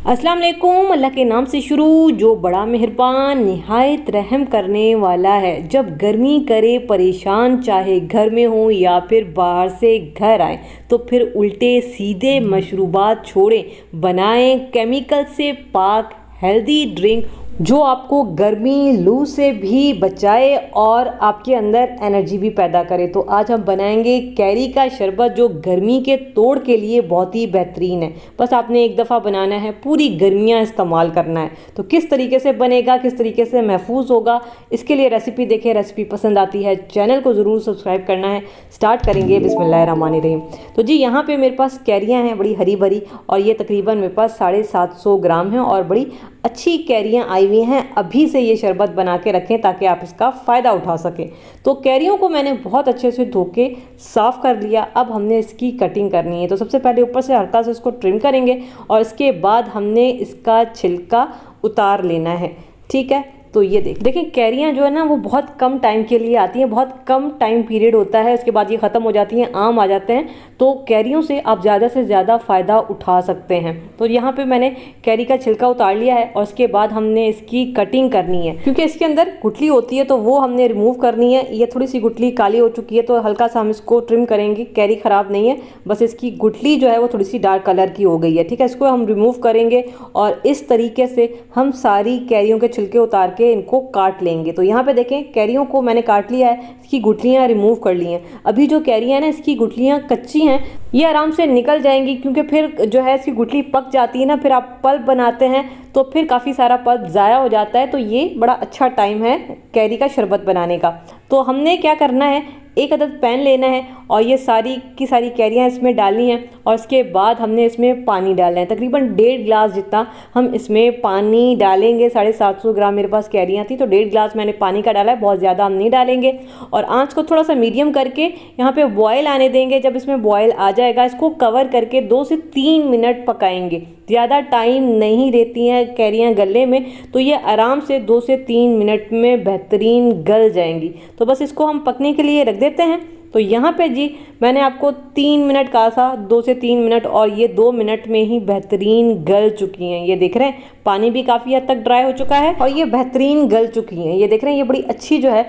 अस्सलाम वालेकुम। अल्लाह के नाम से शुरू, जो बड़ा मेहरबान निहायत रहम करने वाला है। जब गर्मी करे परेशान, चाहे घर में हो या फिर बाहर से घर आए, तो फिर उल्टे सीधे मशरूबात छोड़ें, बनाएं केमिकल से पाक हेल्दी ड्रिंक जो आपको गर्मी लू से भी बचाए और आपके अंदर एनर्जी भी पैदा करे। तो आज हम बनाएंगे कैरी का शरबत, जो गर्मी के तोड़ के लिए बहुत ही बेहतरीन है। बस आपने एक दफ़ा बनाना है, पूरी गर्मियां इस्तेमाल करना है। तो किस तरीके से बनेगा, किस तरीके से महफूज होगा, इसके लिए रेसिपी देखें। रेसिपी पसंद आती है चैनल को ज़रूर सब्सक्राइब करना है। स्टार्ट करेंगे बिस्मिल्लाहिर्रहमानिर्रहीम। तो जी यहाँ पे मेरे पास कैरियाँ हैं बड़ी हरी भरी, और ये तकरीबन मेरे पास 750 ग्राम हैं और बड़ी अच्छी कैरियाँ आई हुई हैं। अभी से ये शरबत बना के रखें ताकि आप इसका फ़ायदा उठा सकें। तो कैरियों को मैंने बहुत अच्छे से धो के साफ़ कर लिया। अब हमने इसकी कटिंग करनी है। तो सबसे पहले ऊपर से हल्का से इसको ट्रिम करेंगे और इसके बाद हमने इसका छिलका उतार लेना है। ठीक है, तो ये देखें कैरियाँ जो है ना, वो बहुत कम टाइम के लिए आती हैं, बहुत कम टाइम पीरियड होता है, उसके बाद ये ख़त्म हो जाती हैं, आम आ जाते हैं। तो कैरियों से आप ज़्यादा से ज़्यादा फ़ायदा उठा सकते हैं। तो यहाँ पे मैंने कैरी का छिलका उतार लिया है और उसके बाद हमने इसकी कटिंग करनी है, क्योंकि इसके अंदर गुठली होती है तो वो हमने रिमूव करनी है। ये थोड़ी सी गुठली काली हो चुकी है तो हल्का सा हम इसको ट्रिम करेंगे। कैरी ख़राब नहीं है, बस इसकी गुठली जो है वो थोड़ी सी डार्क कलर की हो गई है। ठीक है, इसको हम रिमूव करेंगे और इस तरीके से हम सारी कैरियों के छिलके उतार के इनको काट लेंगे। तो यहाँ पे देखें कैरियों को मैंने काट लिया है, इसकी गुठलियाँ रिमूव कर ली हैं। अभी जो कैरियाँ हैं ना, इसकी गुठलियाँ कच्ची हैं, ये आराम से निकल जाएंगी, क्योंकि फिर जो है इसकी गुठली पक जाती है ना, फिर आप पल्प बनाते हैं तो फिर काफ़ी सारा पल्प ज़ाया हो जाता है। तो ये बड़ा अच्छा टाइम है कैरी का शरबत बनाने का। तो हमने क्या करना है, एक अदद पैन लेना है और ये सारी की सारी कैरियाँ इसमें डालनी हैं और इसके बाद हमने इसमें पानी डालना है। तकरीबन 1.5 गिलास जितना हम इसमें पानी डालेंगे। 750 ग्राम मेरे पास कैरियाँ थी तो 1.5 गिलास मैंने पानी का डाला है, बहुत ज़्यादा हम नहीं डालेंगे। और आंच को थोड़ा सा मीडियम करके यहाँ पे बॉयल आने देंगे। जब इसमें बॉयल आ जाएगा, इसको कवर करके 2 से 3 मिनट पकाएंगे। ज़्यादा टाइम नहीं रहती हैं कैरियाँ गलने में, तो ये आराम से 2 से 3 मिनट में बेहतरीन गल जाएंगी। तो बस इसको हम पकने के लिए रख देते हैं। तो यहाँ पे जी मैंने आपको 3 मिनट कहा था, 2 से 3 मिनट, और ये 2 मिनट में ही बेहतरीन गल चुकी हैं। ये देख रहे हैं पानी भी काफ़ी हद तक ड्राई हो चुका है और ये बेहतरीन गल चुकी हैं। ये देख रहे हैं, ये बड़ी अच्छी जो है,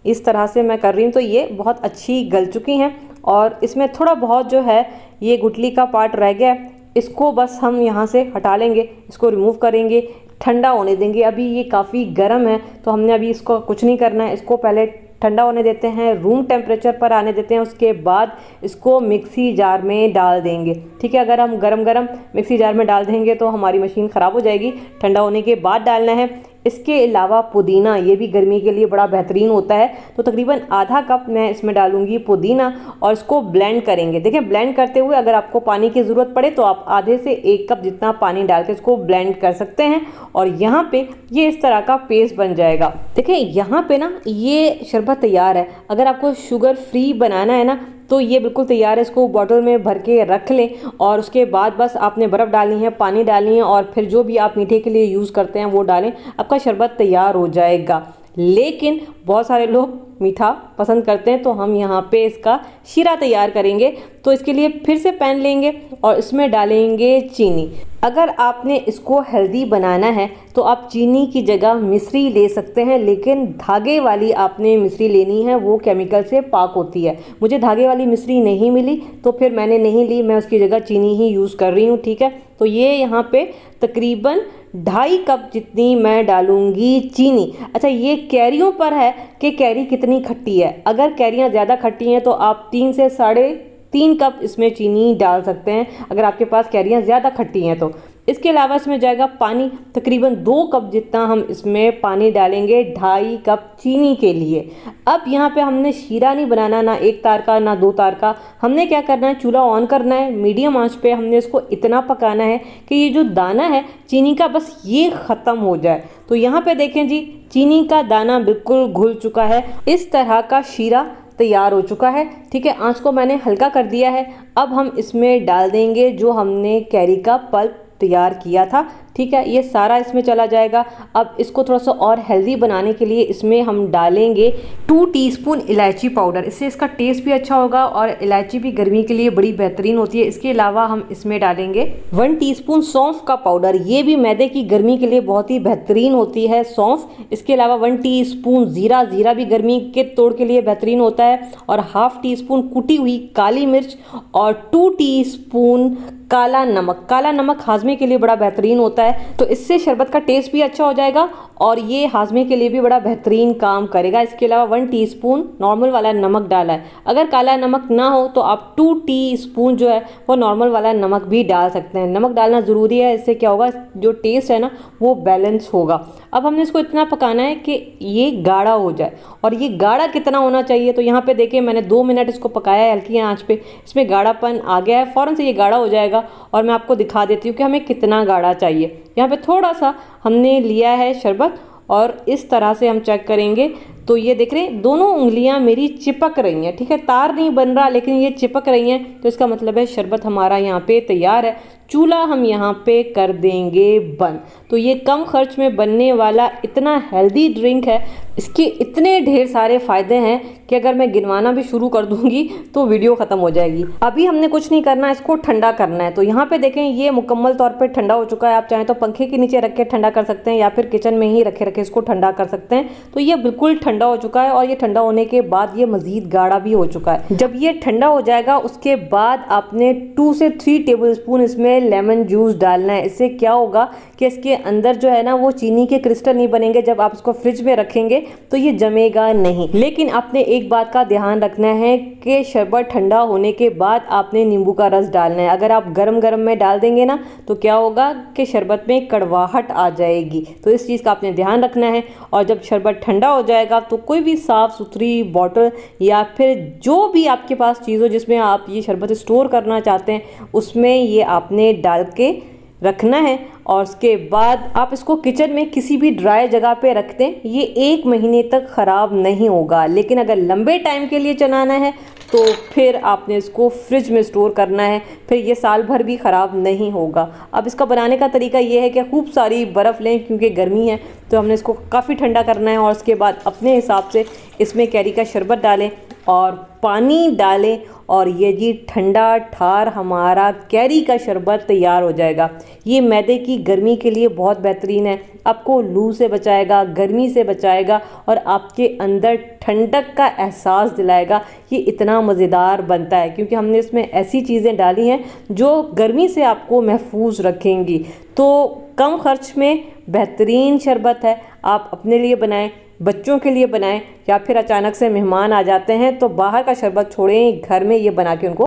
इस तरह से मैं कर रही हूँ तो ये बहुत अच्छी गल चुकी हैं। और इसमें थोड़ा बहुत जो है ये गुठली का पार्ट रह गया, इसको बस हम यहाँ से हटा लेंगे, इसको रिमूव करेंगे, ठंडा होने देंगे। अभी ये काफ़ी गर्म है तो हमने अभी इसको कुछ नहीं करना है, इसको पहले ठंडा होने देते हैं, रूम टेम्परेचर पर आने देते हैं। उसके बाद इसको मिक्सी जार में डाल देंगे। ठीक है, अगर हम गरम गरम मिक्सी जार में डाल देंगे तो हमारी मशीन ख़राब हो जाएगी। ठंडा होने के बाद डालना है। इसके अलावा पुदीना, ये भी गर्मी के लिए बड़ा बेहतरीन होता है। तो तकरीबन आधा कप मैं इसमें डालूंगी पुदीना और इसको ब्लेंड करेंगे। देखें, ब्लेंड करते हुए अगर आपको पानी की ज़रूरत पड़े तो आप आधे से 1 कप जितना पानी डाल के इसको ब्लेंड कर सकते हैं। और यहाँ पे ये इस तरह का पेस्ट बन जाएगा। देखें यहाँ पे ना ये शरबत तैयार है। अगर आपको शुगर फ्री बनाना है ना तो ये बिल्कुल तैयार है। इसको बॉटल में भर के रख लें और उसके बाद बस आपने बर्फ़ डालनी है, पानी डालनी है और फिर जो भी आप मीठे के लिए यूज़ करते हैं वो डालें, आपका शरबत तैयार हो जाएगा। लेकिन बहुत सारे लोग मीठा पसंद करते हैं तो हम यहाँ पे इसका शीरा तैयार करेंगे। तो इसके लिए फिर से पैन लेंगे और इसमें डालेंगे चीनी। अगर आपने इसको हेल्दी बनाना है तो आप चीनी की जगह मिश्री ले सकते हैं, लेकिन धागे वाली आपने मिश्री लेनी है, वो केमिकल से पाक होती है। मुझे धागे वाली मिश्री नहीं मिली तो फिर मैंने नहीं ली, मैं उसकी जगह चीनी ही यूज़ कर रही हूँ। ठीक है, तो ये यहाँ पे तकरीबन 2.5 कप जितनी मैं डालूंगी चीनी। अच्छा, ये कैरियों पर है कि कैरी कितनी खट्टी है। अगर कैरियाँ ज़्यादा खट्टी हैं तो आप 3 से 3.5 कप इसमें चीनी डाल सकते हैं, अगर आपके पास कैरियाँ ज़्यादा खट्टी हैं तो। इसके अलावा इसमें जाएगा पानी, तकरीबन 2 कप जितना हम इसमें पानी डालेंगे 2.5 कप चीनी के लिए। अब यहाँ पे हमने शीरा नहीं बनाना, ना 1 तार का ना 2 तार का। हमने क्या करना है, चूल्हा ऑन करना है, मीडियम आंच पे हमने इसको इतना पकाना है कि ये जो दाना है चीनी का बस ये ख़त्म हो जाए। तो यहाँ पे देखें जी, चीनी का दाना बिल्कुल घुल चुका है, इस तरह का शीरा तैयार हो चुका है। ठीक है, आंच को मैंने हल्का कर दिया है। अब हम इसमें डाल देंगे जो हमने कैरी का पल्प तैयार किया था, ठीक है, ये सारा इसमें चला जाएगा। अब इसको थोड़ा सा और हेल्दी बनाने के लिए इसमें हम डालेंगे 2 टीस्पून इलायची पाउडर। इससे इसका टेस्ट भी अच्छा होगा और इलायची भी गर्मी के लिए बड़ी बेहतरीन होती है। इसके अलावा हम इसमें डालेंगे 1 टीस्पून सौंफ का पाउडर। ये भी मैदे की गर्मी के लिए बहुत ही बेहतरीन होती है सौंफ। इसके अलावा 1 टीस्पून जीरा। जीरा भी गर्मी के तोड़ के लिए बेहतरीन होता है। और हाफ टी स्पून कुटी हुई काली मिर्च और 2 टीस्पून काला नमक। काला नमक हाजमे के लिए बड़ा बेहतरीन होता है, तो इससे शरबत का टेस्ट भी अच्छा हो जाएगा और ये हाजमे के लिए भी बड़ा बेहतरीन काम करेगा। इसके अलावा 1 टीस्पून नॉर्मल वाला नमक डाला है। अगर काला नमक ना हो तो आप 2 टीस्पून जो है वो नॉर्मल वाला नमक भी डाल सकते हैं। नमक डालना ज़रूरी है, इससे क्या होगा, जो टेस्ट है ना वो बैलेंस होगा। अब हमने इसको इतना पकाना है कि ये गाढ़ा हो जाए। और ये गाढ़ा कितना होना चाहिए, तो यहाँ पे देखिए मैंने 2 मिनट इसको पकाया है हल्की आंच पे। इसमें गाढ़ापन आ गया है, फ़ौरन से ये गाढ़ा हो जाएगा। और मैं आपको दिखा देती हूँ कि हमें कितना गाढ़ा चाहिए। यहाँ पे थोड़ा सा हमने लिया है शरबत और इस तरह से हम चेक करेंगे तो ये देख रहे हैं दोनों उंगलियां मेरी चिपक रही हैं। ठीक है, तार नहीं बन रहा लेकिन ये चिपक रही हैं, तो इसका मतलब है शरबत हमारा यहाँ पे तैयार है। चूल्हा हम यहाँ पे कर देंगे बंद। तो ये कम खर्च में बनने वाला इतना हेल्दी ड्रिंक है, इसके इतने ढेर सारे फ़ायदे हैं कि अगर मैं गिनवाना भी शुरू कर दूंगी तो वीडियो ख़त्म हो जाएगी। अभी हमने कुछ नहीं करना, इसको ठंडा करना है। तो यहाँ पे देखें ये मुकम्मल तौर पे ठंडा हो चुका है। आप चाहें तो पंखे के नीचे रख के ठंडा कर सकते हैं या फिर किचन में ही रखे रखे इसको ठंडा कर सकते हैं। तो ये बिल्कुल ठंडा हो चुका है और ये ठंडा होने के बाद ये मज़ीद गाढ़ा भी हो चुका है। जब ये ठंडा हो जाएगा उसके बाद आपने 2 से 3 टेबलस्पून इसमें लेमन जूस डालना है। इससे क्या होगा कि इसके अंदर जो है ना वो चीनी के क्रिस्टल नहीं बनेंगे। जब आप इसको फ्रिज में रखेंगे तो ये जमेगा नहीं। लेकिन आपने एक बात का ध्यान रखना है कि शरबत ठंडा होने के बाद आपने नींबू का रस डालना है। अगर आप गरम गरम में डाल देंगे ना तो क्या होगा कि शरबत में कड़वाहट आ जाएगी। तो इस चीज़ का आपने ध्यान रखना है। और जब शरबत ठंडा हो जाएगा तो कोई भी साफ़ सुथरी बॉटल या फिर जो भी आपके पास चीज़ हो जिसमें आप ये शरबत स्टोर करना चाहते हैं उसमें ये आपने डाल के रखना है। और उसके बाद आप इसको किचन में किसी भी ड्राई जगह पे रख दें, ये 1 महीने तक ख़राब नहीं होगा। लेकिन अगर लंबे टाइम के लिए चलाना है तो फिर आपने इसको फ्रिज में स्टोर करना है, फिर ये साल भर भी ख़राब नहीं होगा। अब इसका बनाने का तरीका ये है कि खूब सारी बर्फ़ लें, क्योंकि गर्मी है तो हमने इसको काफ़ी ठंडा करना है। और उसके बाद अपने हिसाब से इसमें कैरी का शरबत डालें और पानी डालें और ये जी ठंडा ठार हमारा कैरी का शरबत तैयार हो जाएगा। ये मैदे की गर्मी के लिए बहुत बेहतरीन है, आपको लू से बचाएगा, गर्मी से बचाएगा और आपके अंदर ठंडक का एहसास दिलाएगा। ये इतना मज़ेदार बनता है क्योंकि हमने इसमें ऐसी चीज़ें डाली हैं जो गर्मी से आपको महफूज रखेंगी। तो कम खर्च में बेहतरीन शरबत है। आप अपने लिए बनाएं, बच्चों के लिए बनाएं या फिर अचानक से मेहमान आ जाते हैं तो बाहर का शरबत छोड़ें, घर में ये बना के उनको